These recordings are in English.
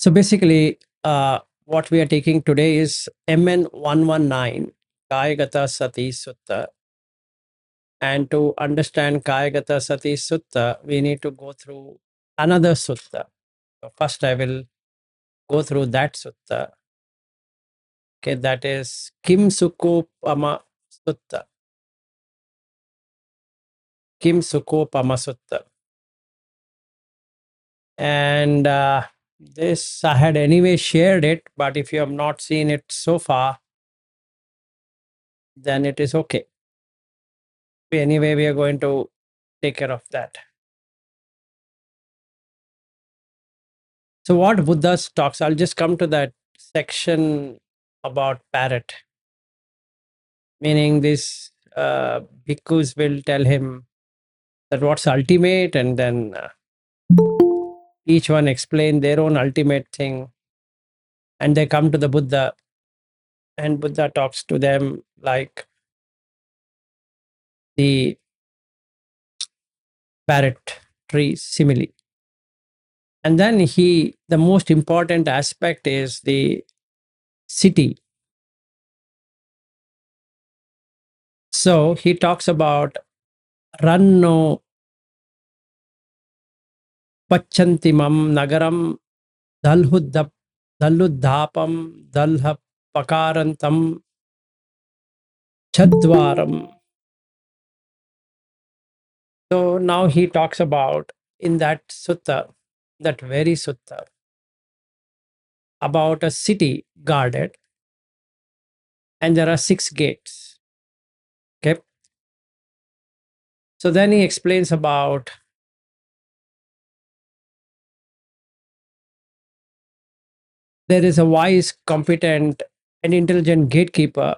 So basically, what we are taking today is MN 119, Kayagatasati Sutta. And to understand Kayagatasati Sutta, we need to go through another sutta. So first, I will go through that sutta. Okay, that is Kim Sukopama Sutta. Kim Sukopama Sutta. And this I had anyway shared it, but if you have not seen it so far, then it is okay. Anyway, we are going to take care of that. So what Buddha talks, I'll just come to that section about parrot, meaning this bhikkhus will tell him that what's ultimate, and then each one explain their own ultimate thing, and they come to the Buddha, and Buddha talks to them like the parrot tree simile. And then the most important aspect is the city. So he talks about ranno pachantimam nagaram dalhuddhapam dalha pakarantam chadwaram. So now he talks about in that sutta, that very sutta, about a city guarded, and there are 6 gates. Okay. So then he explains about there is a wise, competent, and intelligent gatekeeper.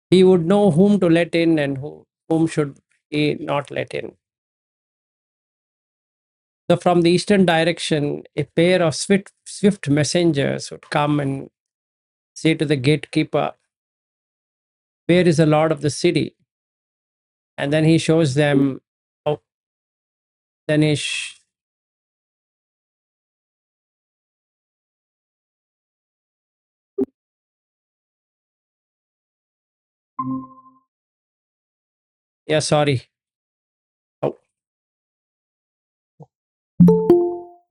He would know whom to let in and whom should he not let in. So from the eastern direction, a pair of swift messengers would come and say to the gatekeeper, "Where is the lord of the city?" And then he shows them. Oh, then yeah, sorry. Oh.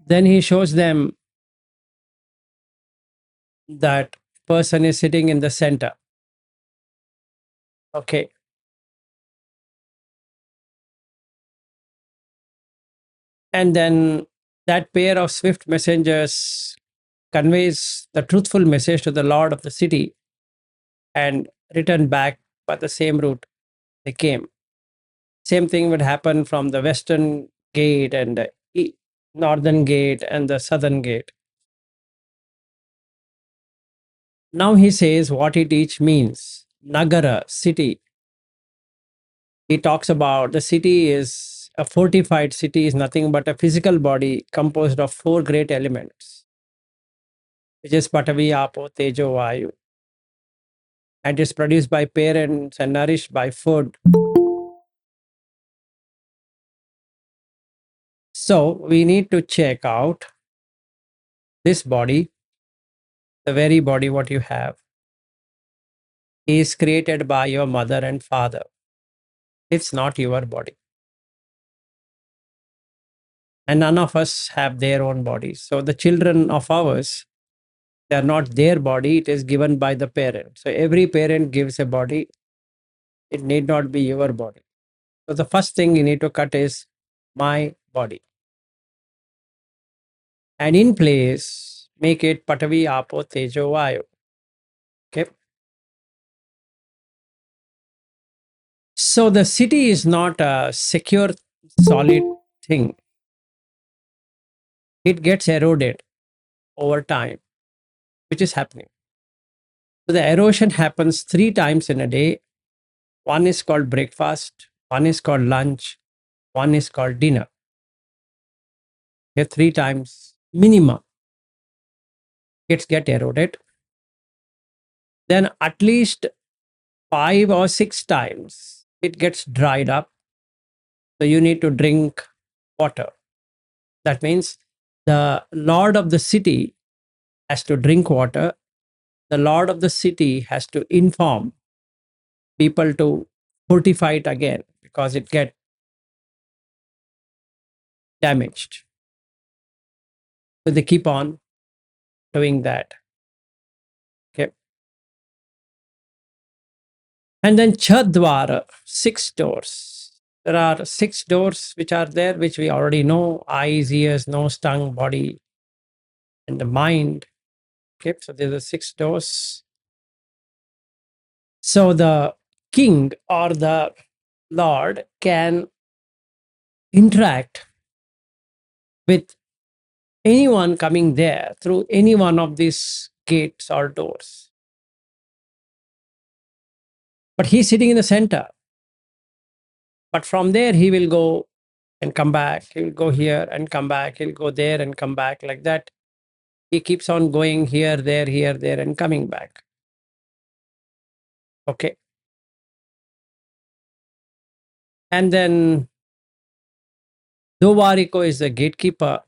Then he shows them that person is sitting in the center. Okay. And then that pair of swift messengers conveys the truthful message to the lord of the city and return back by the same route they came. Same thing would happen from the western gate and the northern gate and the southern gate. Now he says what it each means. Nagara, city. He talks about the city is a fortified city, is nothing but a physical body composed of 4 great elements, which is Patavi, Apo, Tejo, Vayu, and is produced by parents and nourished by food. So we need to check out this body, the very body what you have, is created by your mother and father. It's not your body. And none of us have their own bodies. So the children of ours, they are not their body, it is given by the parent. So every parent gives a body, it need not be your body. So the first thing you need to cut is my body. And in place, make it Patavi, Apo, Tejo, Vayu. Okay. So the city is not a secure, solid thing. It gets eroded over time, which is happening. So the erosion happens 3 times in a day. One is called breakfast, one is called lunch, one is called dinner. Okay, 3 times minimum it's get eroded. Then at least 5 or 6 times it gets dried up. So you need to drink water. That means The lord of the city has to drink water. The lord of the city has to inform people to fortify it again because it get damaged. So they keep on doing that. Okay. And then Chadwara, 6 doors. There are 6 doors which are there, which we already know: eyes, ears, nose, tongue, body, and the mind. Okay, so there are 6 doors. So the king or the lord can interact with anyone coming there through any one of these gates or doors. But he's sitting in the center. But from there, he will go and come back. He'll go here and come back. He'll go there and come back, like that. He keeps on going here, there, and coming back. Okay. And then Dovariko is the gatekeeper.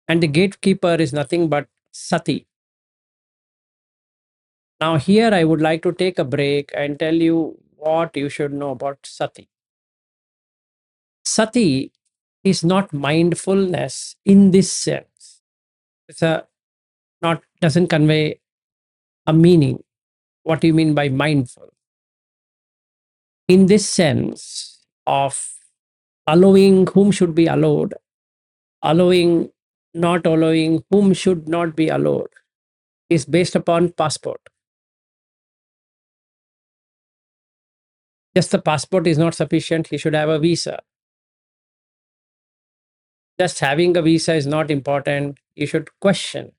And the gatekeeper is nothing but Sati. Now, here I would like to take a break and tell you what you should know about Sati. Sati is not mindfulness in this sense. It's a not doesn't convey a meaning. What do you mean by mindful? In this sense of allowing whom should be allowed, allowing not allowing whom should not be allowed, is based upon passport. Just the passport is not sufficient. He should have a visa. Just having a visa is not important. You should question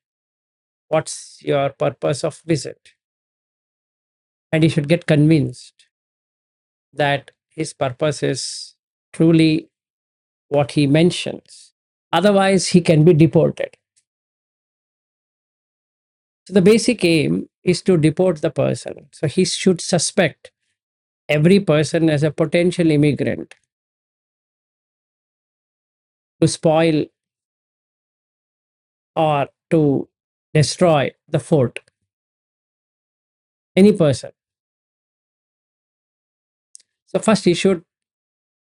what's your purpose of visit. And he should get convinced that his purpose is truly what he mentions. Otherwise, he can be deported. So the basic aim is to deport the person. So he should suspect every person as a potential immigrant to spoil or to destroy the fort. Any person. So first he should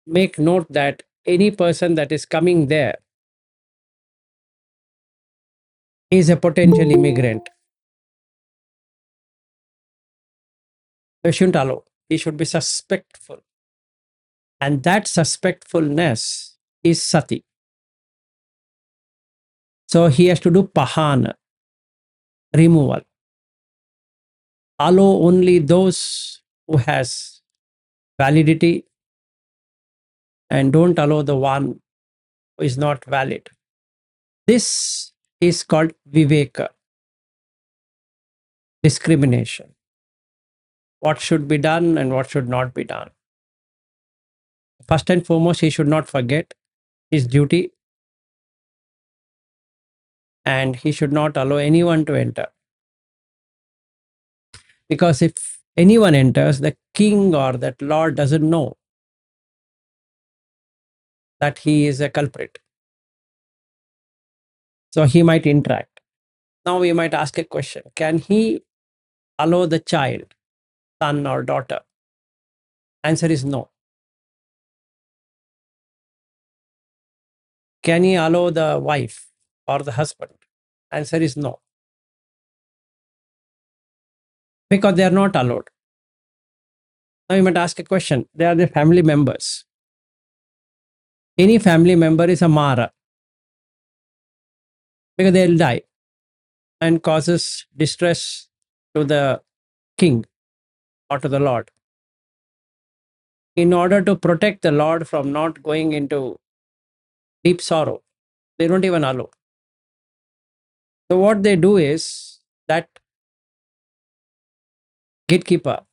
make note that any person that is coming there is a potential immigrant. He shouldn't allow. He should be suspectful. And that suspectfulness is sati. So he has to do pahana, removal. Allow only those who has validity and don't allow the one who is not valid. This is called viveka, discrimination. What should be done and what should not be done. First and foremost, he should not forget his duty and he should not allow anyone to enter. Because if anyone enters, the king or that lord doesn't know that he is a culprit. So he might interact. Now we might ask a question. Can he allow the child, son or daughter? Answer is no. Can he allow the wife or the husband? Answer is no. Because they are not allowed. Now you might ask a question. They are the family members. Any family member is a Mara because they'll die and causes distress to the king or to the Lord. In order to protect the Lord from not going into deep sorrow, they don't even allow. So what they do is that gatekeeper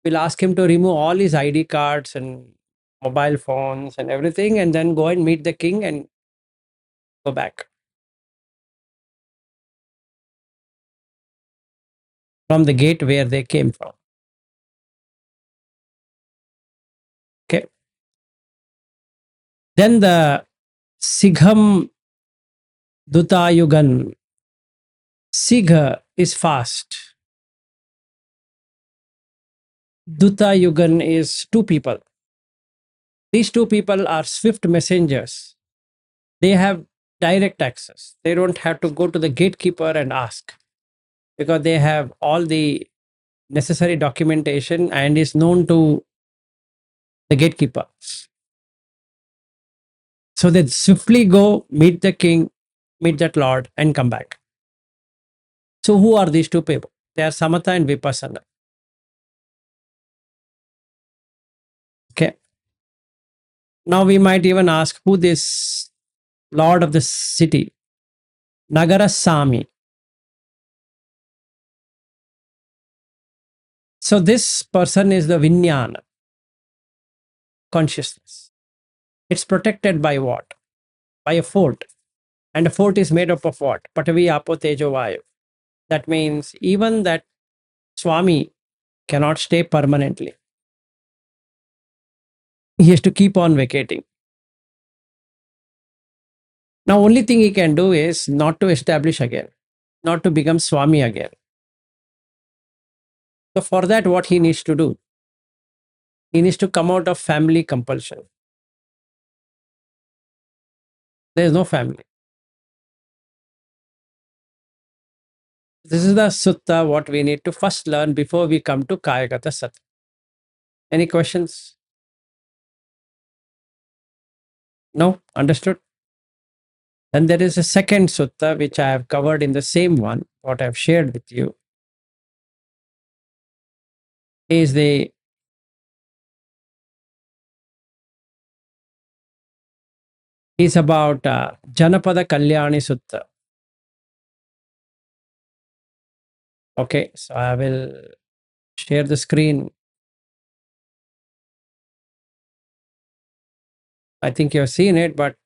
will ask him to remove all his ID cards and mobile phones and everything and then go and meet the king and go back from the gate where they came from. Okay. Then the Sigham Dutayugan. Sigha is fast. Dutayugan is two people. These two people are swift messengers. They have direct access. They don't have to go to the gatekeeper and ask because they have all the necessary documentation and is known to the gatekeeper. So they swiftly go meet the king, meet that lord, and come back. So who are these two people? They are Samatha and Vipassana. Okay. Now we might even ask who this lord of the city, Nagara Sami. So this person is the Vijnana, consciousness. It's protected by what? By a fort. And a fort is made up of what? Patavi, Apo, Tejo, Vayu. That means even that Swami cannot stay permanently. He has to keep on vacating. Now, only thing he can do is not to establish again, not to become Swami again. So, for that, what he needs to do? He needs to come out of family compulsion. There is no family. This is the sutta what we need to first learn before we come to Kayagatasati. Any questions? No? Understood? Then there is a second sutta which I have covered in the same one, what I have shared with you. Is about Janapada Kalyani Sutta. Okay, so I will share the screen. I think you have seen it, but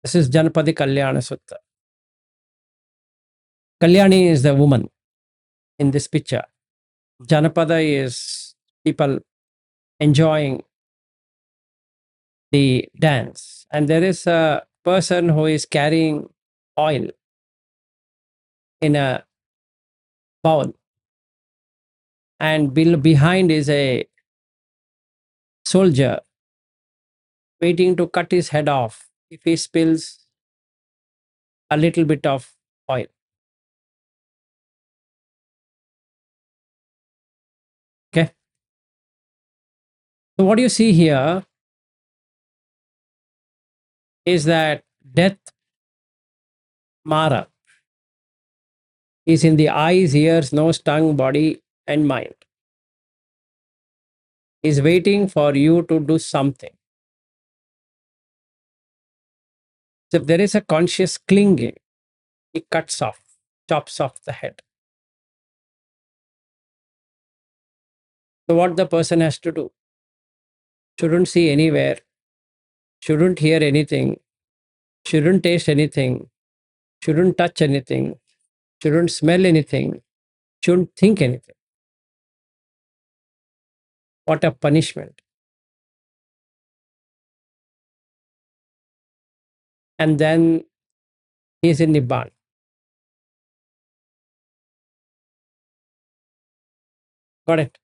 this is Janapadi Kalyana Sutta. Kalyani is the woman in this picture. Janapada is people enjoying the dance. And there is a person who is carrying oil in a bowl. And behind is a soldier waiting to cut his head off if he spills a little bit of oil. Okay. So what you see here is that death, Mara, is in the eyes, ears, nose, tongue, body, and mind. Is waiting for you to do something. So if there is a conscious clinging, he cuts off, chops off the head. So what the person has to do? Shouldn't see anywhere, shouldn't hear anything, shouldn't taste anything, shouldn't touch anything, shouldn't smell anything, shouldn't think anything. What a punishment. And then he is in Nibbana. Got it?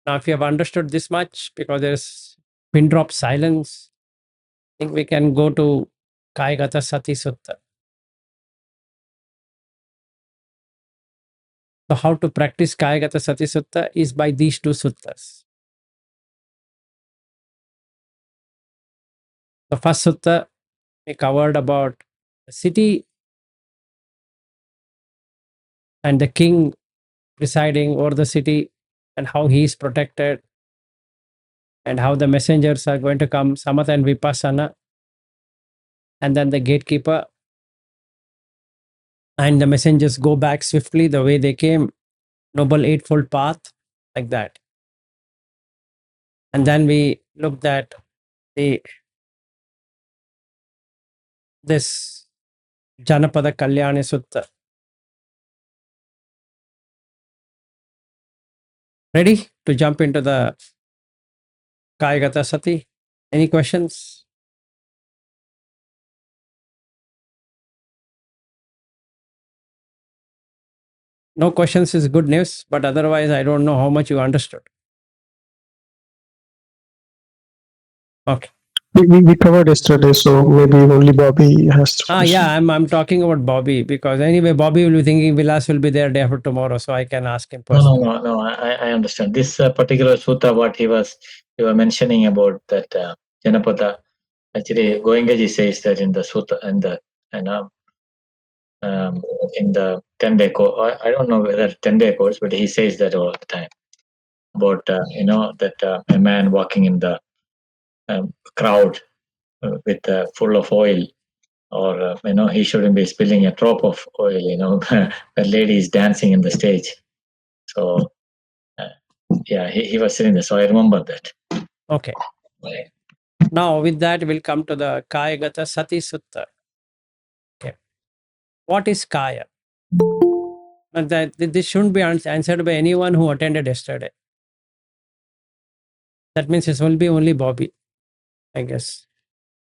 Now, if you have understood this much, because there's pin drop silence, I think we can go to Kayagatasati Sutta. So, how to practice Kayagatasati Sutta is by these two suttas. The first sutta we covered about the city and the king presiding over the city and how he is protected and how the messengers are going to come, Samatha and Vipassana, and then the gatekeeper and the messengers go back swiftly the way they came, Noble Eightfold Path, like that. And then we looked at this Janapada Kalyani Sutta. Ready to jump into the Kayagatasati? Any questions? No questions is good news, but otherwise, I don't know how much you understood. Okay. We covered yesterday, so maybe only Bobby has the Yeah, question. I'm talking about Bobby because anyway, Bobby will be thinking Vilas will be there day after tomorrow, so I can ask him No, no, personally. no, no. I understand this particular sutta. What you were mentioning about that Janapada. Actually, Goenkaji says that in the sutta and the and in the 10-day course. I don't know whether 10-day course, but he says that all the time about that a man walking in the crowd with full of oil, or he shouldn't be spilling a drop of oil. The lady is dancing in the stage. So yeah, he was saying this, so I remember that. Okay. Now, with that, we'll come to the Kayagatasati Sutta. Okay. What is Kaya? And this shouldn't be answered by anyone who attended yesterday. That means it will be only Bobby, I guess.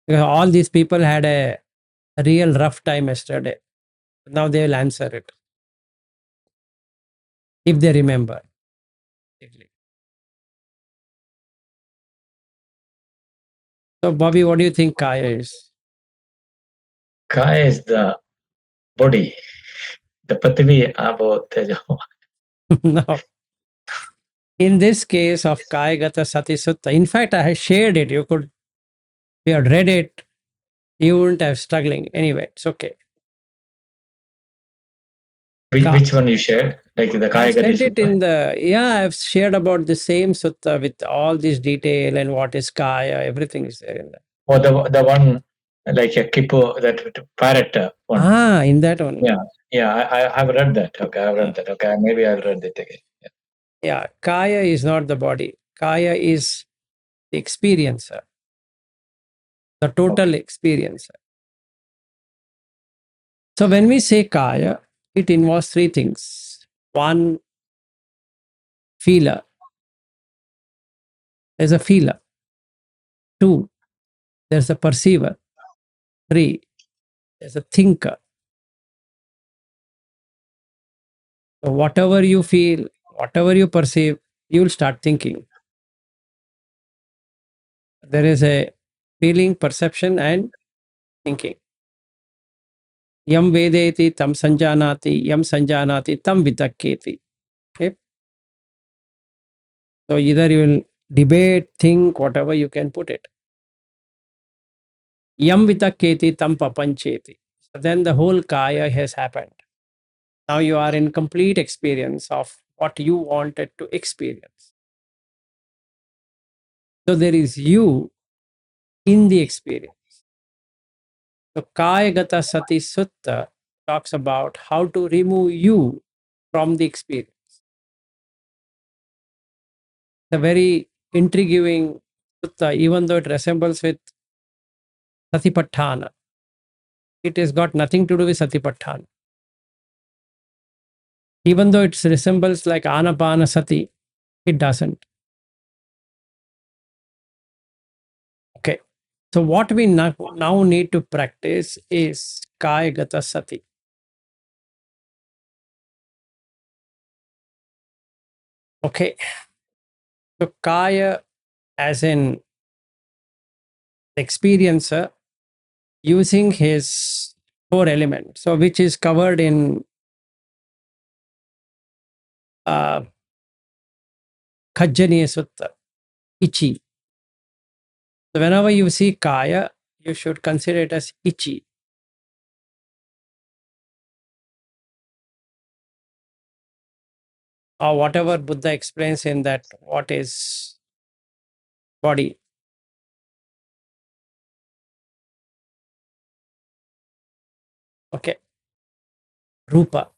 Because all these people had a real rough time yesterday. Now they will answer it if they remember. So, Bobby, what do you think Kaya is? Kaya is the body, the Prithvi, Abo, Tejo. No. In this case of Kayagata Sati Sutta, in fact, I shared it. You could, if you had read it, you wouldn't have struggling. Anyway, it's okay. Which one you shared? Like the I Kaya Gati sent it Sutta? in the, I've shared about the same sutta with all this detail and what is Kaya, everything is there in that. Or the one like a Kippo, that parrot one. In that one. Yeah, I have read that. Okay, I've read that. Okay, maybe I'll read it again. Yeah, Kaya is not the body. Kaya is the experiencer, the total experiencer. So when we say Kaya, it involves three things. One, feeler. There's a feeler. Two, there's a perceiver. Three, there's a thinker. So whatever you feel, whatever you perceive, you'll start thinking. There is a feeling, perception, and thinking. Yam vedeti tam sanjanati tam vitaketi. Okay. So either you will debate, think, whatever you can put it. Yam vitaketi tam papancheti. So then the whole kaya has happened. Now you are in complete experience of what you wanted to experience. So there is you in the experience. So Kayagatasati Sutta talks about how to remove you from the experience. It's a very intriguing sutta, even though it resembles with Satipatthana. It has got nothing to do with Satipatthana. Even though it resembles like Anapana Sati, it doesn't. Okay. So what we now need to practice is Kayagata Sati. Okay. So Kaya as in experiencer using his core element, so which is covered in Kajjaniya Sutta, Ichi. So whenever you see Kaya, you should consider it as Ichi. Or whatever Buddha explains in that, what is body. Okay. Rupa.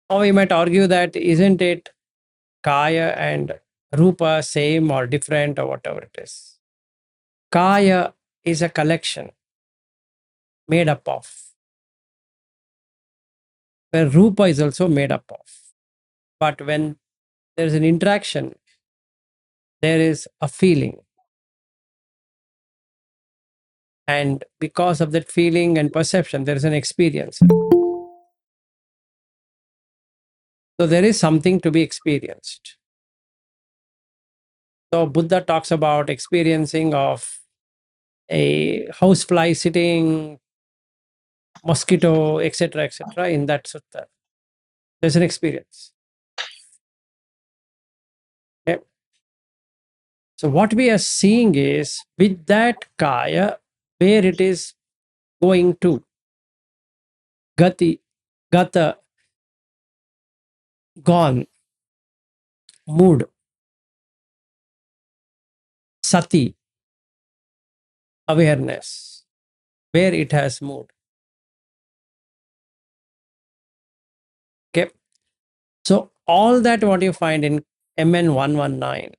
Or we might argue that isn't it Kaya and Rupa same or different or whatever it is. Kaya is a collection made up of, where Rupa is also made up of. But when there is an interaction there is a feeling. And because of that feeling and perception, there is an experience. So there is something to be experienced. So Buddha talks about experiencing of a housefly sitting, mosquito, etc., in that sutta. There's an experience. Okay. So what we are seeing is with that kaya, where it is going to, gati, gata, gone, mood, sati, awareness, where it has moved. Okay. So all that what you find in MN 119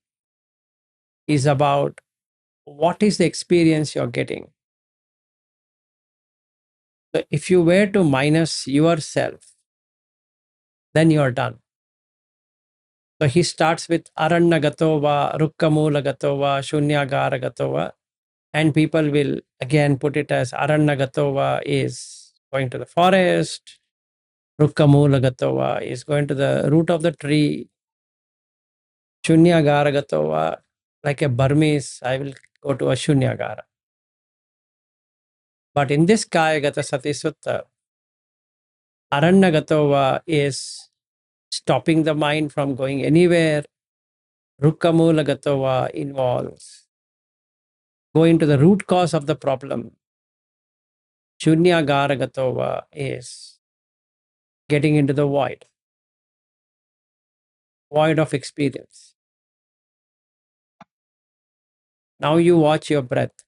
is about what is the experience you're getting. So if you were to minus yourself, then you're done. So he starts with Aranya Gatova, Rukkamula Gatova, Shunyagara Gatova, and people will again put it as Aranya Gatova is going to the forest, Rukkamula Gatova is going to the root of the tree, Shunyagara Gatova, like a Burmese, I will go to a Shunyagara. But in this Kayagatasati Sutta, Aranya Gatova is stopping the mind from going anywhere. Rukkamula Gatova involves going to the root cause of the problem. Shunyagara Gatova is getting into the void of experience. Now you watch your breath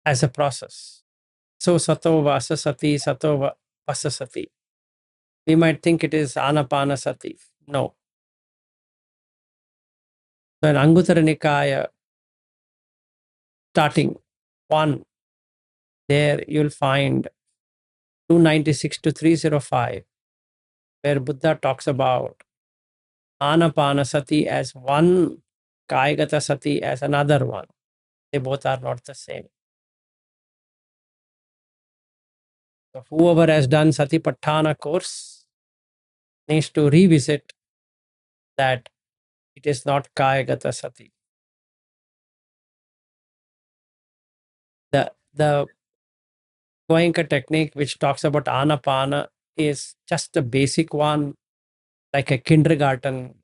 as a process. So satova asasati, satova pasasati. We might think it is anapanasati. No. So in Anguttara Nikaya, starting 1, there you'll find 296 to 305, where Buddha talks about anapanasati as one, Kayagatasati as another one. They both are not the same. So whoever has done Satipatthana course needs to revisit that it is not Kayagatasati. The Goenka technique which talks about Anapana is just a basic one, like a kindergarten,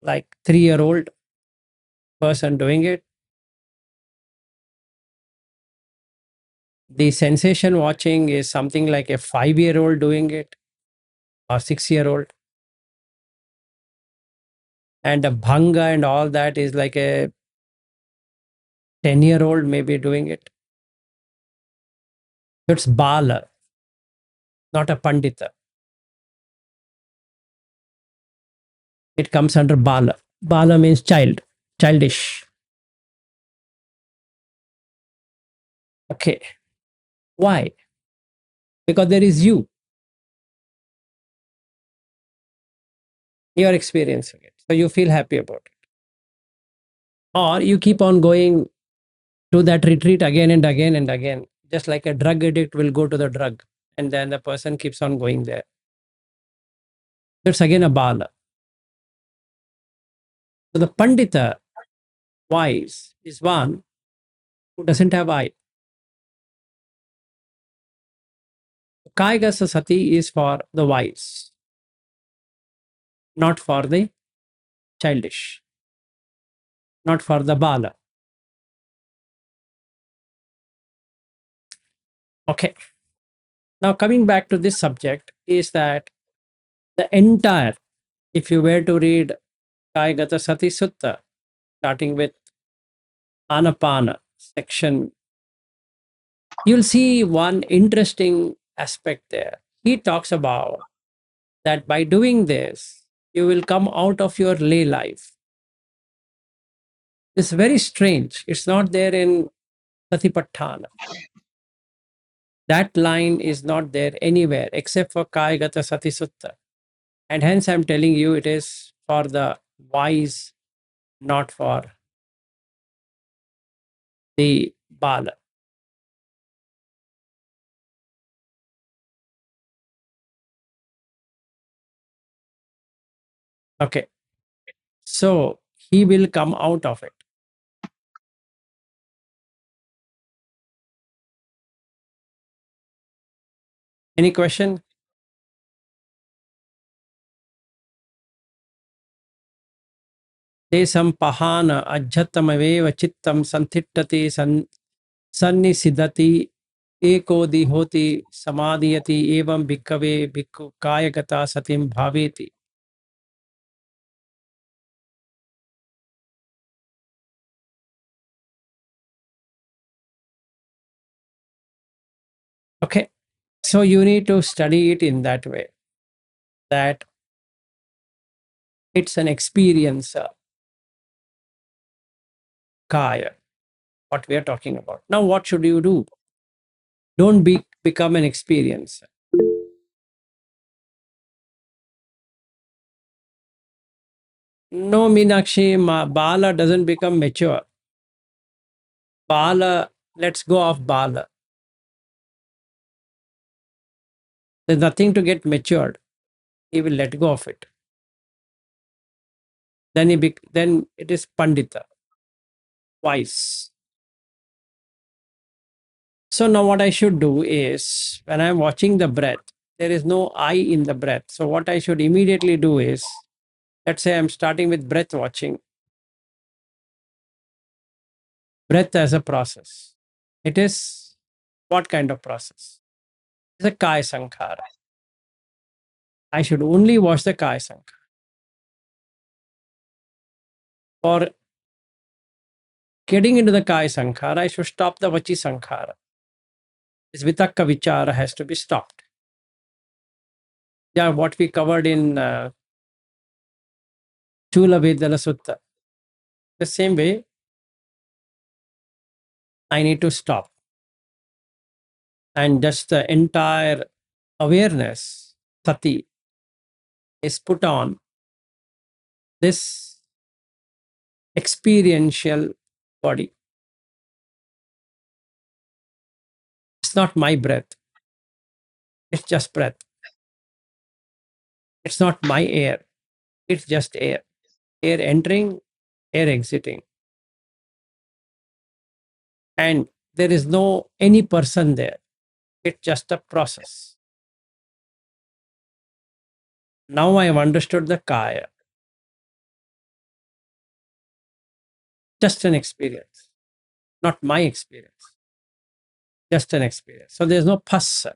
like 3-year-old person doing it. The sensation watching is something like a 5-year-old doing it or 6-year-old. And the bhanga and all that is like a 10-year-old maybe doing it. It's bala, not a pandita. It comes under bala. Bala means child, childish. Okay. Why? Because there is you. You're experiencing it. So you feel happy about it. Or you keep on going to that retreat again and again and again, just like a drug addict will go to the drug, and then the person keeps on going there. It's again a bala. So the pandita, wise, is one who doesn't have eye. Kayagasa is for the wise, not for the childish, not for the bala. Okay. Now coming back to this subject is that the entire, if you were to read Kayagatasati Sutta, starting with Anapana section, you'll see one interesting aspect there. He talks about that by doing this, you will come out of your lay life. It's very strange. It's not there in Satipatthana. That line is not there anywhere except for Kayagatasati Sutta. And hence I'm telling you it is for the wise, not for the Bala. Okay. So he will come out of it. Any question? Te sampahana ajjatamaveva chittam santittati sannisidati eko dihoti samadhiyati evam bhikkave bhikkhu kayagata satim bhaveti. Okay. So you need to study it in that way, that it's an experience, kaya, what we are talking about. Now, what should you do? Don't become an experiencer. No, Meenakshi, Bala doesn't become mature. Bala, let's go off Bala. There's nothing to get matured. He will let go of it. Then then it is Pandita, wise. So now what I should do is, when I'm watching the breath, there is no I in the breath. So what I should immediately do is, let's say I'm starting with breath watching, breath as a process. It is what kind of process? It's a Kaya Sankhara. I should only watch the Kaya Sankhara. For getting into the Kaya Sankhara, I should stop the Vachi Sankhara. This Vitakka Vichara has to be stopped. Yeah, what we covered in Chula Vedala Sutta. The same way, I need to stop. And just the entire awareness, sati, is put on this experiential body. It's not my breath. It's just breath. It's not my air. It's just air. Air entering, air exiting. And there is no any person there. It's just a process. Now I have understood the kaya. Just an experience, not my experience. Just an experience. So there's no phassa.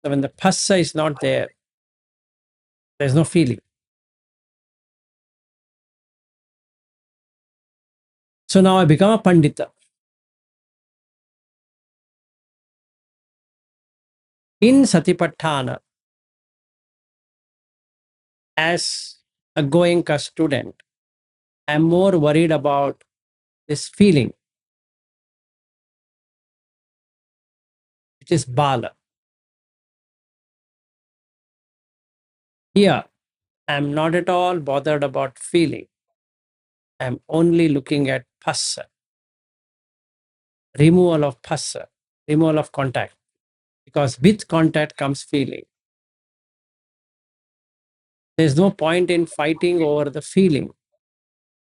So when the phassa is not there, there's no feeling. So now I become a pandita. In Satipatthana, as a Goenka student, I'm more worried about this feeling, which is bala. Here, I'm not at all bothered about feeling. I'm only looking at phassa, removal of phassa, removal of contact. Because with contact comes feeling. There's no point in fighting over the feeling.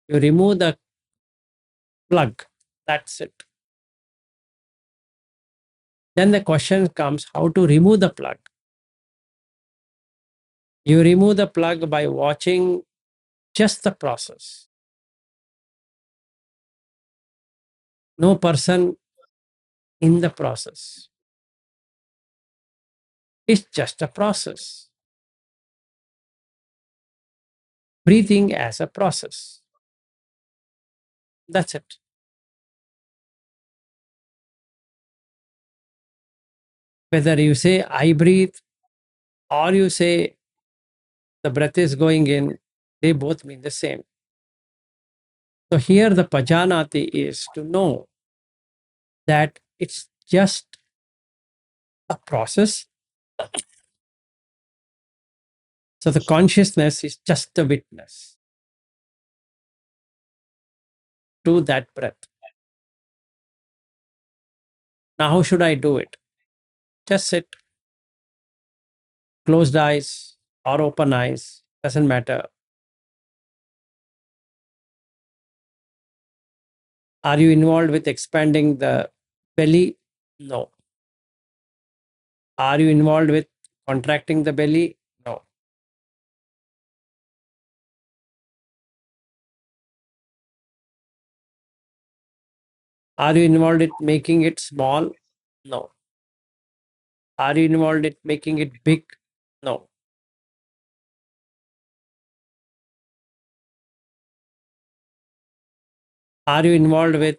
You remove the plug, that's it. Then the question comes how to remove the plug. You remove the plug by watching just the process. No person in the process. It's just a process. Breathing as a process. That's it. Whether you say I breathe or you say the breath is going in, they both mean the same. So here the pajanati is to know that it's just a process. So the consciousness is just the witness to that breath. Now, how should I do it? Just sit, closed eyes or open eyes, doesn't matter. Are you involved with expanding the belly? No. Are you involved with contracting the belly? No. Are you involved in making it small? No. Are you involved in making it big? No. Are you involved with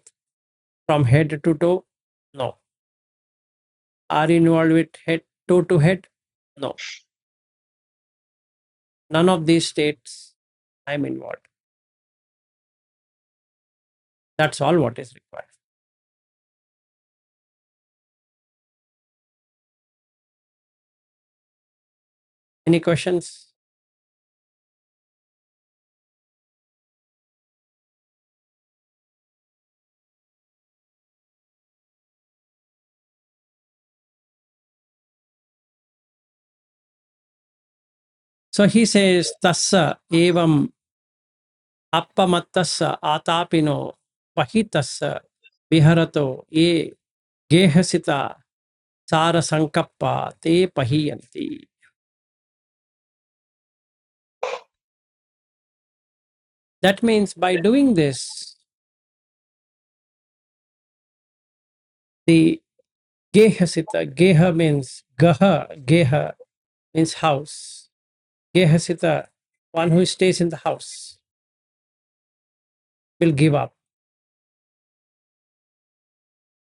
from head to toe? No. Are you involved with head toe to head? No. None of these states I'm involved. That's all what is required. Any questions? So he says, Tassa evam appamattassa atapino pahitassa viharato ye gehasita sara sankappa te pahiyanti. That means by doing this, the gehasita, geha means geha means house. Gehasita, one who stays in the house, will give up.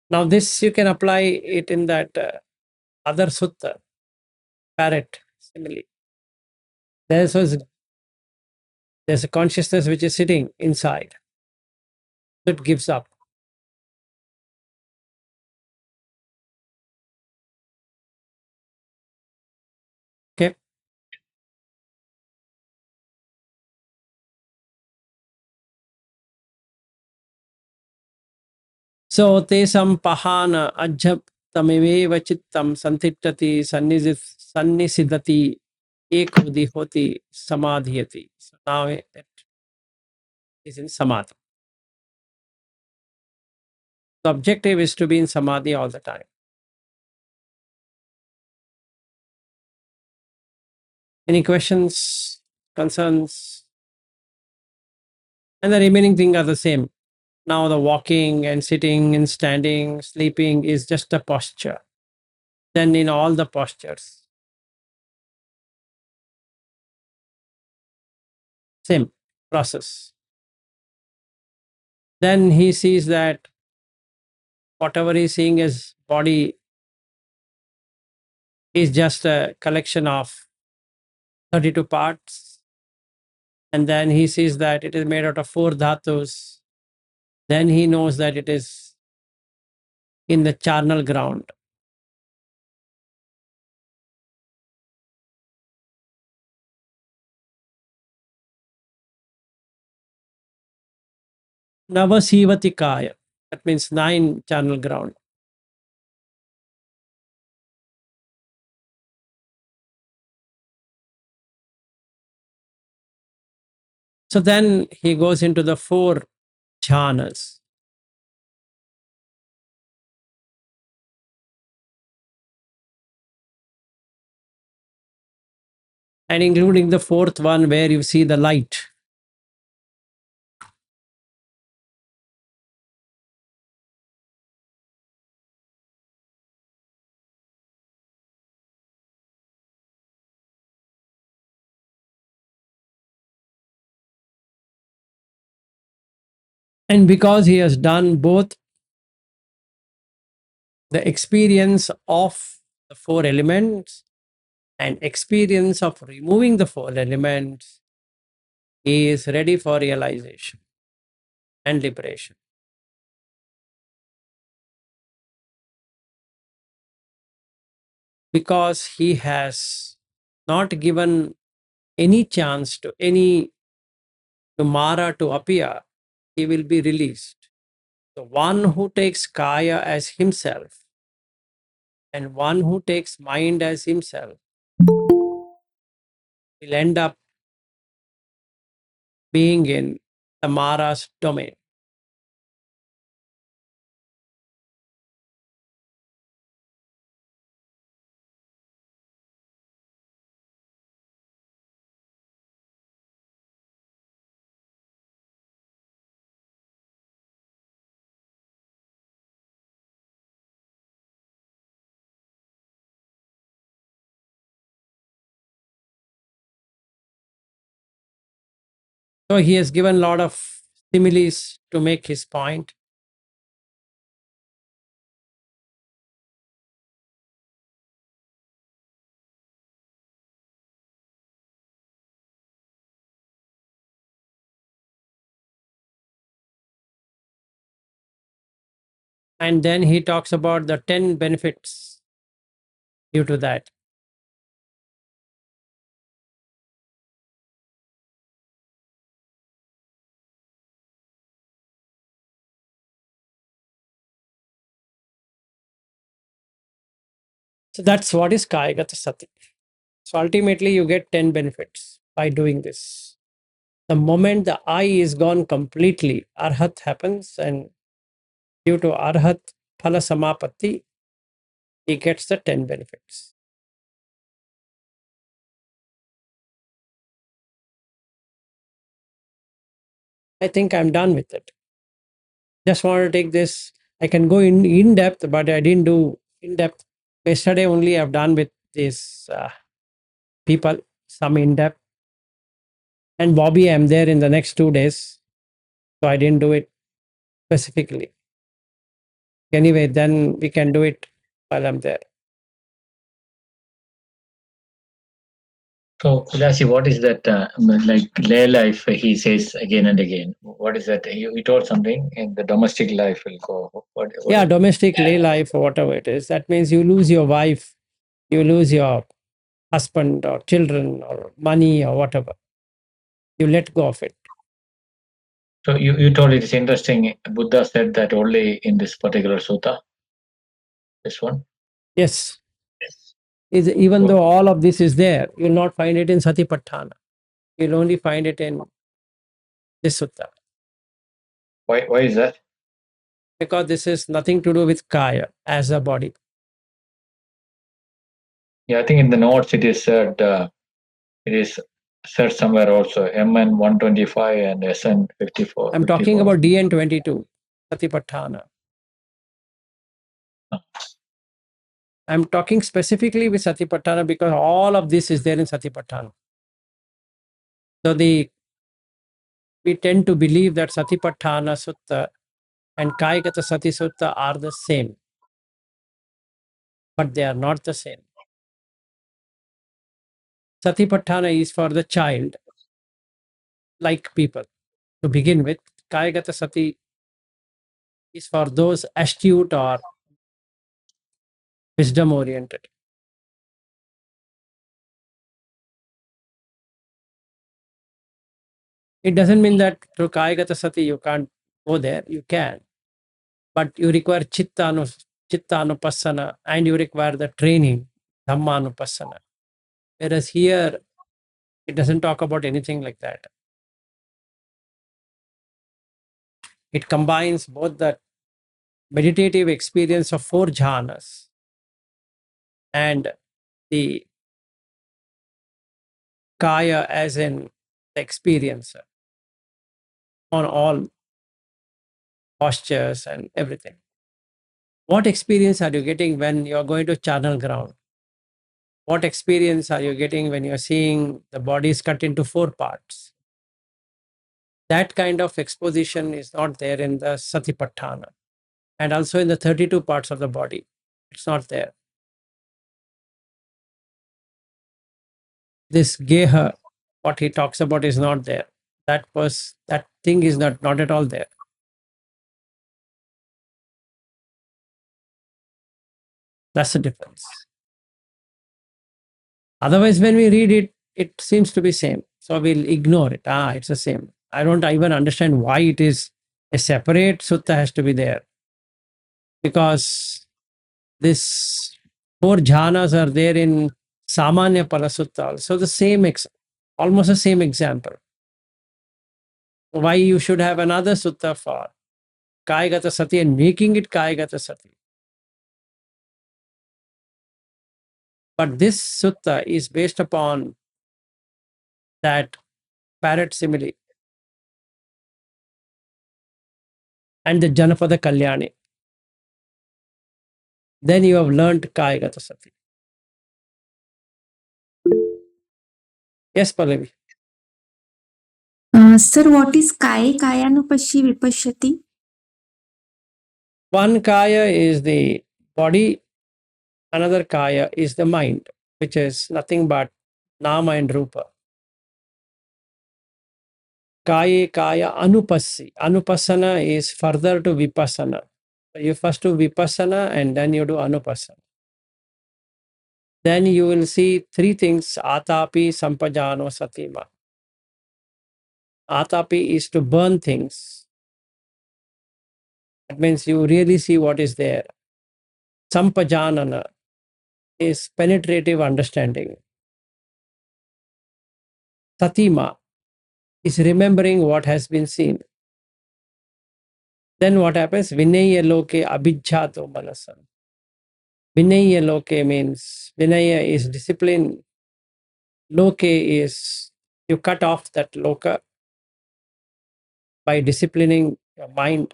Now, this you can apply it in that other sutta, parrot simile. There's a consciousness which is sitting inside that gives up. Okay. So tesam pahana ajab tameveva chittam santittati sannisidati ekodi hoti samadhyati. So now it is in samadhi. The objective is to be in samadhi all the time. Any questions, concerns? And the remaining thing are the same. Now the walking and sitting and standing, sleeping is just a posture. Then in all the postures, same process. Then he sees that whatever he's seeing as body is just a collection of 32 parts. And then he sees that it is made out of 4 dhatus. Then he knows that it is in the charnel ground. Navasivatikaya. That means 9 charnel ground. So then he goes into the 4 jhanas. And including the 4th one where you see the light. And because he has done both the experience of the 4 elements and experience of removing the 4 elements, he is ready for realization and liberation. Because he has not given any chance to any to Mara to appear, he will be released. The one who takes Kaya as himself and one who takes mind as himself will end up being in the Mara's domain. So he has given a lot of similes to make his point. And then he talks about the 10 benefits due to that. So that's what is Kayagatasati. So ultimately, you get 10 benefits by doing this. The moment the I is gone completely, Arhat happens, and due to Arhat Phala Samapatti, he gets the 10 benefits. I think I'm done with it. Just want to take this. I can go in depth, but I didn't do in depth. Yesterday only I've done with these people, some in depth. And Bobby, I'm there in the next 2 days. So I didn't do it specifically. Anyway, then we can do it while I'm there. So, Udasi, what is that like lay life? He says again and again. What is that? He told something in the domestic life will go. What Yeah, is it? domestic lay life or whatever it is. That means you lose your wife, you lose your husband or children or money or whatever. You let go of it. So you told it is interesting. Buddha said that only in this particular sutta. This one. Yes. Even though all of this is there, you'll not find it in Satipatthana. You'll only find it in this sutta. Why is that? Because this is nothing to do with Kaya as a body. Yeah, I think in the notes it is said. It is said somewhere also. MN 125 and SN 54. I'm talking about DN 22, Satipatthana. I'm talking specifically with Satipatthana because all of this is there in Satipatthana. So we tend to believe that Satipatthana Sutta and Kayagatasati Sutta are the same, but they are not the same. Satipatthana is for the child, like people. To begin with, Kayagatasati is for those astute or wisdom oriented. It doesn't mean that through Kayagatasati you can't go there, you can, but you require Chittanupassana and you require the training, Dhammanupassana. Whereas here, it doesn't talk about anything like that. It combines both the meditative experience of 4 jhanas and the Kaya as in the experiencer on all postures and everything. What experience are you getting when you're going to channel ground? What experience are you getting when you're seeing the body is cut into 4 parts? That kind of exposition is not there in the Satipatthana and also in the 32 parts of the body. It's not there. This Geha, what he talks about, is not there. That thing is not at all there. That's the difference. Otherwise, when we read it, it seems to be same. So we'll ignore it. It's the same. I don't even understand why it is a separate sutta has to be there. Because this 4 jhanas are there in Samanya Pala Sutta. So the same, almost the same example. Why you should have another sutta for Kayagatasati and making it Kayagatasati. But this sutta is based upon that parrot simile and the Janapada Kalyani. Then you have learned Kayagatasati. Yes, Pallavi. Sir, what is kayanupashi vipashyati? One kaya is the body, another kaya is the mind, which is nothing but nama and rupa. Kaya kaya anupassi. Anupassana is further to vipassana. You first do vipassana and then you do anupassana. Then you will see 3 things: atapi, sampajano, satima. Atapi is to burn things. That means you really see what is there. Sampajanana is penetrative understanding. Satima is remembering what has been seen. Then what happens? Vinaya loke abhijjato manasam. Vinaya loke means Vinaya is discipline. Loke is you cut off that loka by disciplining your mind.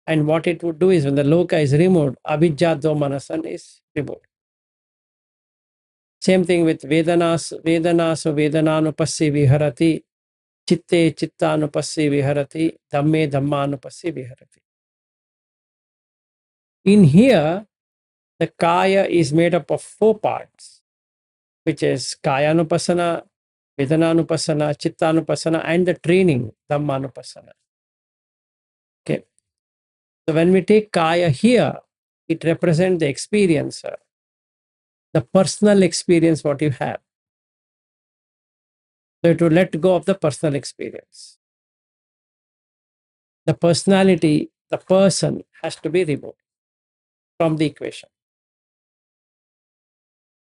And what it would do is when the loka is removed, abhijjato manasan is removed. Same thing with Vedanas, Vedanaso Vedananupassi viharati, Chitte Chittanupassi viharati, Dhamme Dhammanupassi viharati. In here, the kaya is made up of 4 parts, which is Kayanupassana, Vedananupassana, Chittanupassana, and the training, Dhammanupassana. Okay. So when we take kaya here, it represents the experiencer, the personal experience what you have. So to let go of the personal experience. The personality, the person has to be removed from the equation.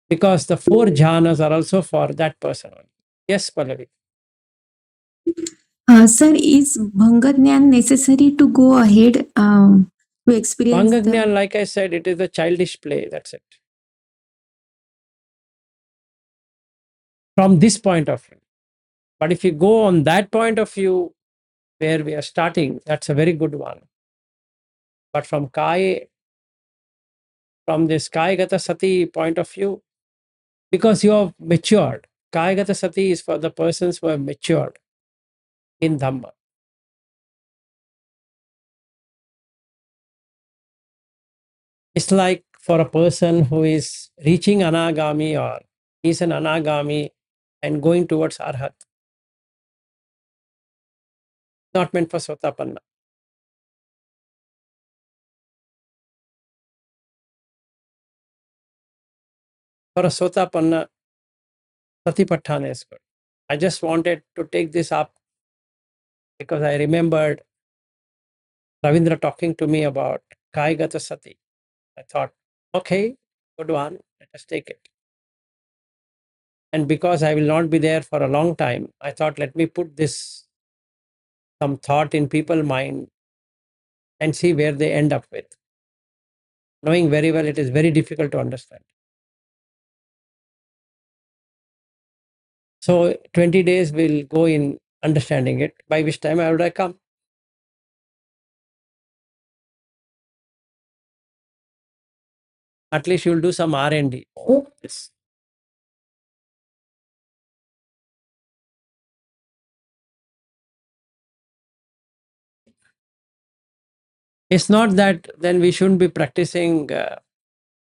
Because the 4 jhanas are also for that person only. Yes, Pallavi. Sir, is Bhangajnan necessary to go ahead to experience Bhangagnan, like I said, it is a childish play. That's it. From this point of view. But if you go on that point of view where we are starting, that's a very good one. But from this Kayagatasati point of view, because you have matured, Kayagatasati is for the persons who have matured in Dhamma. It's like for a person who is reaching Anagami or is an Anagami and going towards Arhat. Not meant for Sotapanna. For a Sotapanna, Satipatthana is good. I just wanted to take this up because I remembered Ravindra talking to me about Kayagatasati. I thought, okay, good one, let us take it. And because I will not be there for a long time, I thought, let me put this, some thought in people's mind and see where they end up with. Knowing very well it is very difficult to understand. So 20 days will go in understanding it, by which time I would have come. At least you will do some R&D. Yes. It's not that then we shouldn't be practicing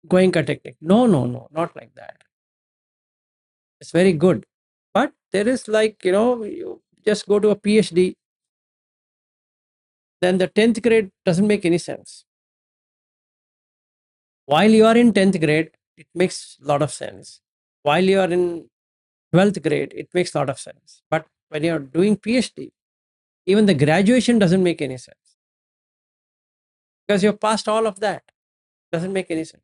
Goenka technique. No, not like that. It's very good. But there is like, you just go to a PhD, then the 10th grade doesn't make any sense. While you are in 10th grade, it makes a lot of sense. While you are in 12th grade, it makes a lot of sense. But when you're doing PhD, even the graduation doesn't make any sense. Because you're past all of that. Doesn't make any sense.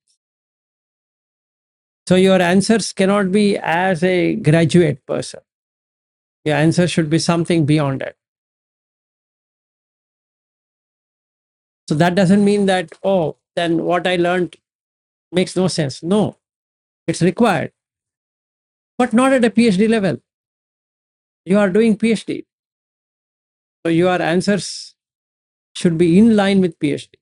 So your answers cannot be as a graduate person. Your answer should be something beyond that. So that doesn't mean that, oh, then what I learned makes no sense. No, it's required, but not at a PhD level. You are doing PhD. So your answers should be in line with PhD.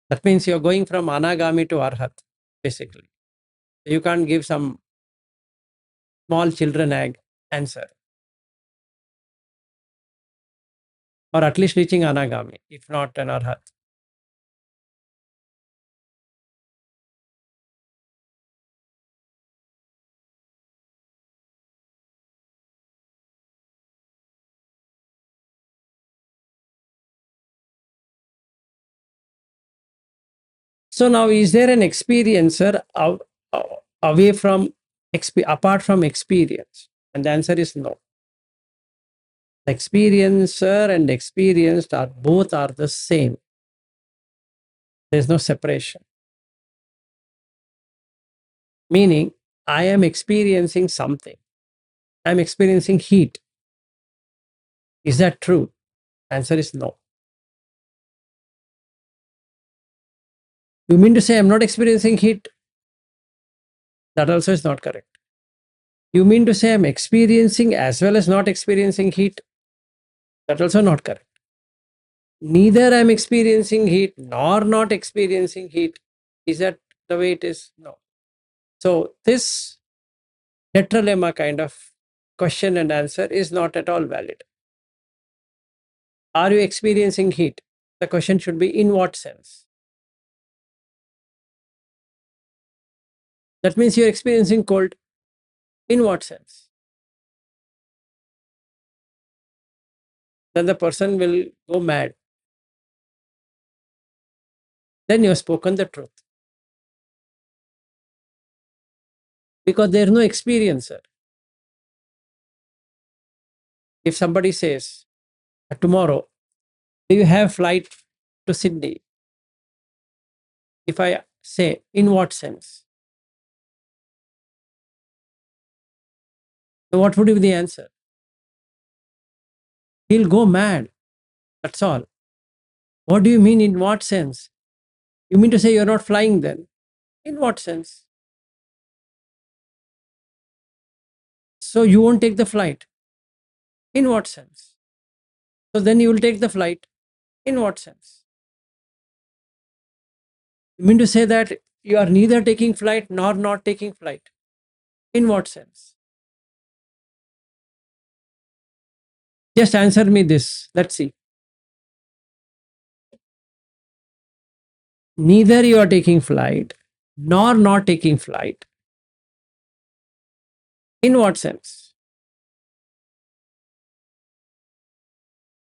That means you're going from anagami to arhat, basically. You can't give some small children answer. Or at least reaching anagami, if not an arhat. So now, is there an experiencer away from, apart from experience? And the answer is no. The experiencer and experienced are both are the same. There's no separation. Meaning, I am experiencing something. I'm experiencing heat. Is that true? Answer is no. You mean to say I'm not experiencing heat? That also is not correct. You mean to say I'm experiencing as well as not experiencing heat? That also not correct. Neither I'm experiencing heat nor not experiencing heat. Is that the way it is? No. So this tetralemma kind of question and answer is not at all valid. Are you experiencing heat? The question should be in what sense? That means you're experiencing cold. In what sense? Then the person will go mad. Then you have spoken the truth. Because there is no experiencer. If somebody says, tomorrow, do you have flight to Sydney? If I say, in what sense? So what would be the answer? He'll go mad. That's all. What do you mean, in what sense? You mean to say you're not flying then? In what sense? So you won't take the flight. In what sense? So then you will take the flight. In what sense? You mean to say that you are neither taking flight nor not taking flight? In what sense? Just answer me this. Let's see. Neither you are taking flight nor not taking flight. In what sense?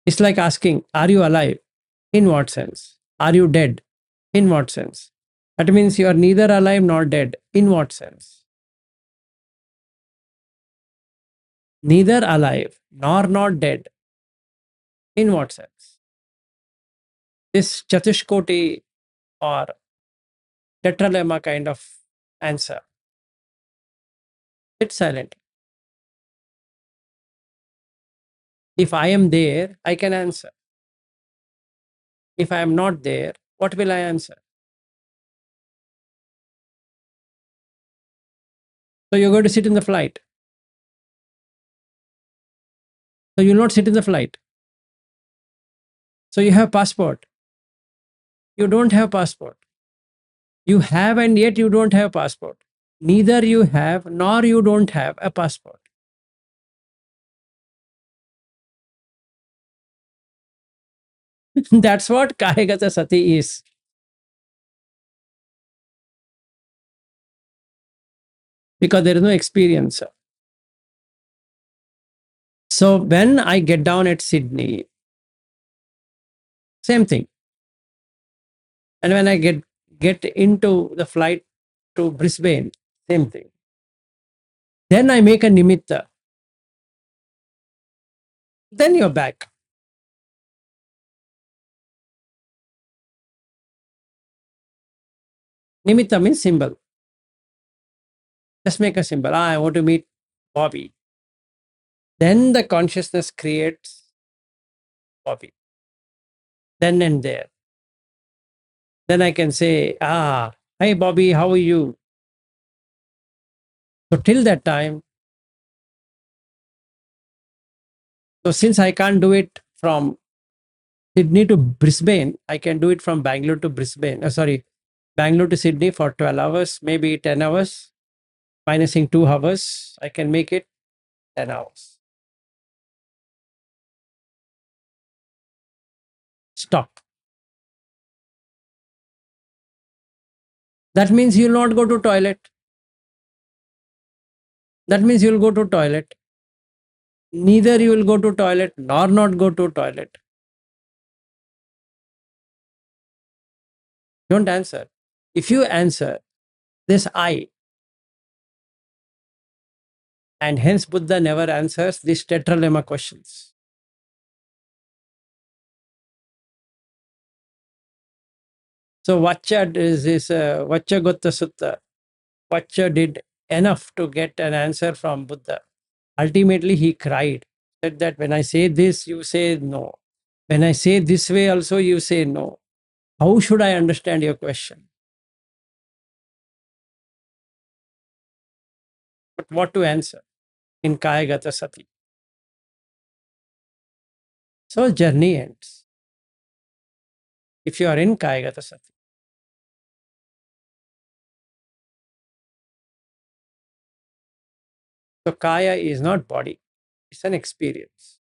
It's like asking, are you alive? In what sense? Are you dead? In what sense? That means you are neither alive nor dead. In what sense? Neither alive nor not dead. In what sense? This Chatushkoti or tetralemma kind of answer. Sit silent. If I am there, I can answer. If I am not there, what will I answer? So you're going to sit in the flight. So you'll not sit in the flight. So you have passport. You don't have passport. You have and yet you don't have passport. Neither you have nor you don't have a passport. That's what Kayagatasati is. Because there is no experience. So when I get down at Sydney, same thing. And when I get into the flight to Brisbane, same thing. Then I make a nimitta. Then you're back. Nimitta means symbol. Just make a symbol. I want to meet Bobby. Then the consciousness creates Bobby. Then and there. Then I can say, hey Bobby, how are you? So till that time, so since I can't do it from Sydney to Brisbane, I can do it from Bangalore to Brisbane. Bangalore to Sydney for 12 hours, maybe 10 hours, minusing 2 hours. I can make it 10 hours. Stop. That means you'll not go to toilet. That means you'll go to toilet. Neither you will go to toilet nor not go to toilet. Don't answer. If you answer this I, and hence Buddha never answers these tetralemma questions. So Vacha is Vachagota Sutta. Vacha did enough to get an answer from Buddha. Ultimately, he cried, said that when I say this, you say no. When I say this way also, you say no. How should I understand your question? But what to answer in Kayagatasati? So journey ends. If you are in Kayagatasati. So Kaya is not body, it's an experience.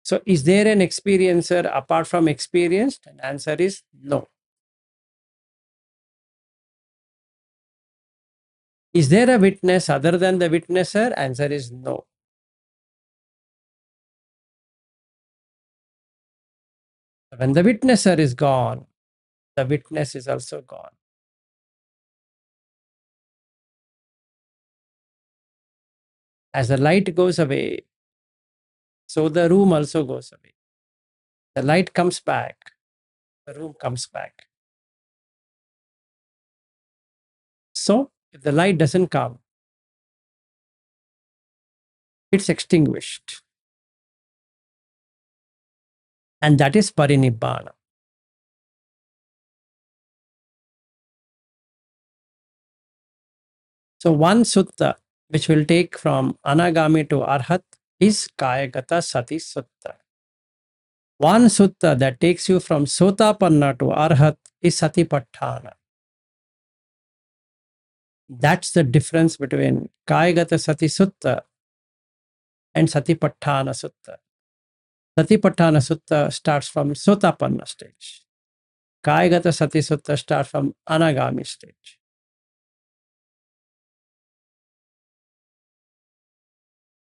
So is there an experiencer apart from experienced? And answer is no. Is there a witness other than the witnesser? Answer is no. When the witnesser is gone, the witness is also gone. As the light goes away, so the room also goes away. The light comes back, the room comes back. So if the light doesn't come, it's extinguished. And that is parinibbana. So one sutta which will take from anagami to arhat is Kayagatasati sutta. One sutta that takes you from sotapanna to arhat is satipatthana. That's the difference between Kayagatasati sutta and satipatthana sutta. Satipatthana sutta starts from sotapanna stage. Kayagatasati sutta starts from anagami stage.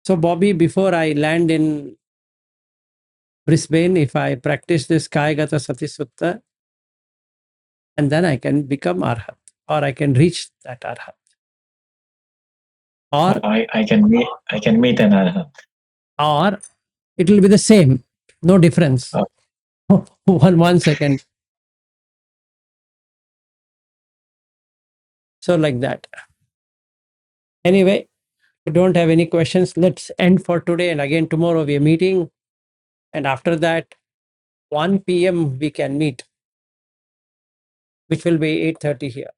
So Bobby, before I land in Brisbane, if I practice this Kayagatasati sutta, and then I can become arhat, or I can reach that arhat. Or I can meet an arhat. Or it will be the same, no difference. Oh. One second. So like that. Anyway, if you don't have any questions, let's end for today. And again, tomorrow we are meeting. And after that, 1 p.m. we can meet, which will be 8:30 here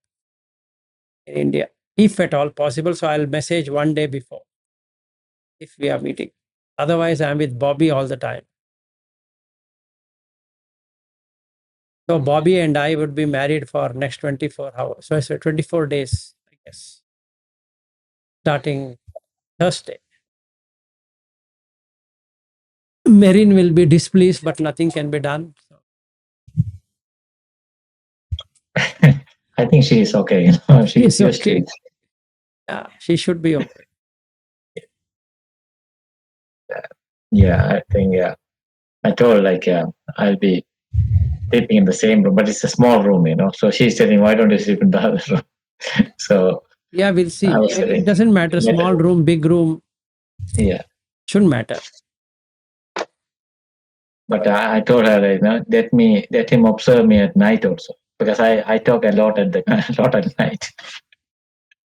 in India, if at all possible. So I'll message one day before if we are meeting. Otherwise, I'm with Bobby all the time. So Bobby and I would be married for next 24 hours. So I said 24 days, I guess, starting Thursday. Merin will be displeased, but nothing can be done. I think she is okay. She's used to okay. it. Yeah, she should be okay. Yeah, I think I told I'll be sleeping in the same room, but it's a small room, you know. So she's telling, why don't you sleep in the other room? So Yeah, we'll see. I was It telling, doesn't matter. Small room, big room, yeah. shouldn't matter. But I told her, you know, let him observe me at night also, because I talk a lot at the a lot at night.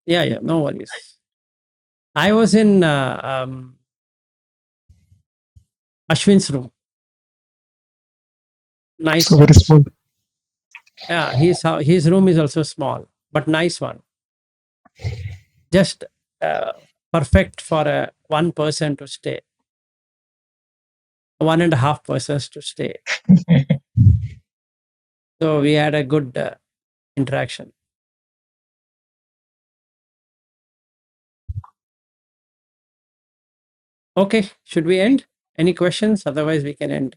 Yeah, no worries. I was in Ashwin's room. Nice So one. very small. Yeah, his room is also small, but nice one. Just perfect for a one person to stay, 1.5 persons to stay. So we had a good interaction. Okay, should we end? Any questions? Otherwise, we can end.